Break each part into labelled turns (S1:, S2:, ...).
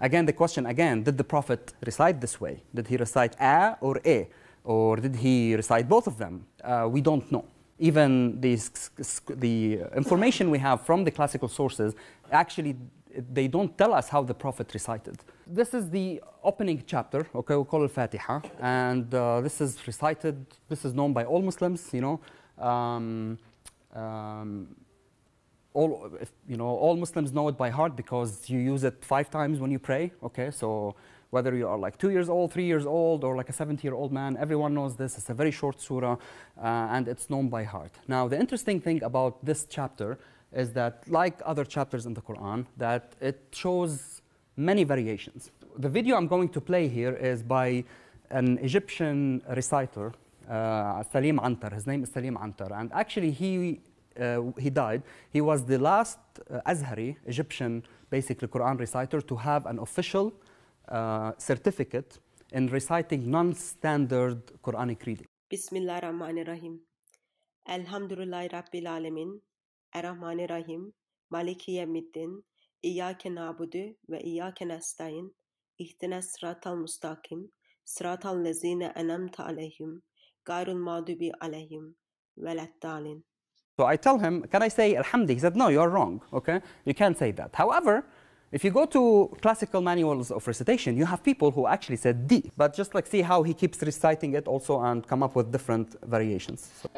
S1: Again, the question again, did the Prophet recite this way? Did he recite a or a? Or did he recite both of them? We don't know. Even the information we have from the classical sources, actually, they don't tell us how the Prophet recited. This is the opening chapter, okay, we call it Fatiha, and this is recited, this is known by all Muslims, you know. All Muslims know it by heart because you use it 5 times when you pray, okay? So whether you are like 2 years old, 3 years old, or like a 70-year-old man, everyone knows this. It's a very short surah, and it's known by heart. Now, the interesting thing about this chapter is that, like other chapters in the Quran, that it shows many variations. The video I'm going to play here is by an Egyptian reciter, Salim Antar. His name is Salim Antar, and actually he died. He was the last Azhari Egyptian, basically Quran reciter, to have an official certificate in reciting non-standard Quranic reading.
S2: Bismillah ar-Rahman ar-Rahim. Alhamdulillahi Rabbil Alamin. Ar-Rahman ar-Rahim. Maliki yawmiddin. İyyâke na'budu ve iyyâke nestaîn. İhdinas sıratal mustaqim. Sıratal lezîne en'amte aleyhim. Gayril mağdubi aleyhim veleddâlin.
S1: So I tell him, can I say Alhamdi? He said, no, you're wrong, okay? You can't say that. However, if you go to classical manuals of recitation, you have people who actually said D. But just like see how he keeps reciting it also and come up with different variations. So.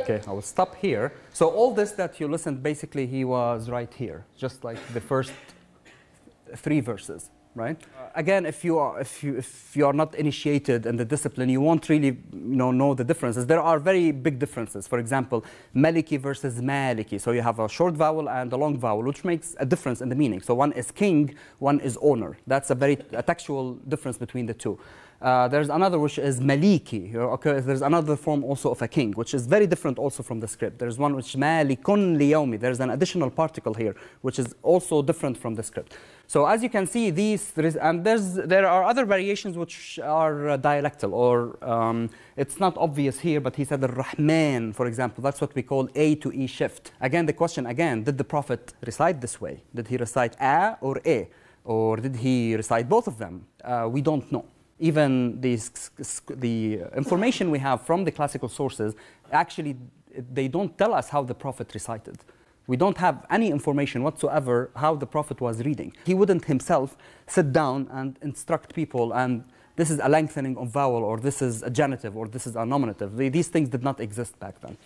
S1: Okay, I will stop here. So all this that you listened, basically he was right here, just like the first 3 verses, right? Again, if you are not initiated in the discipline, you won't really know the differences. There are very big differences. For example, Maliki versus Maliki. So you have a short vowel and a long vowel, which makes a difference in the meaning. So one is king, one is owner. That's a textual difference between the two. There's another which is Maliki. Okay, there's another form also of a king, which is very different also from the script. There's one which Malikun liyawmi. There's an additional particle here, which is also different from the script. So as you can see, there are other variations which are dialectal, or it's not obvious here, but he said Ar-Rahman, for example. That's what we call A to E shift. Again, the question again, did the Prophet recite this way? Did he recite a or a? Or did he recite both of them? We don't know. Even the information we have from the classical sources, actually, they don't tell us how the Prophet recited. We don't have any information whatsoever how the Prophet was reading. He wouldn't himself sit down and instruct people, and this is a lengthening of vowel, or this is a genitive, or this is a nominative. These things did not exist back then.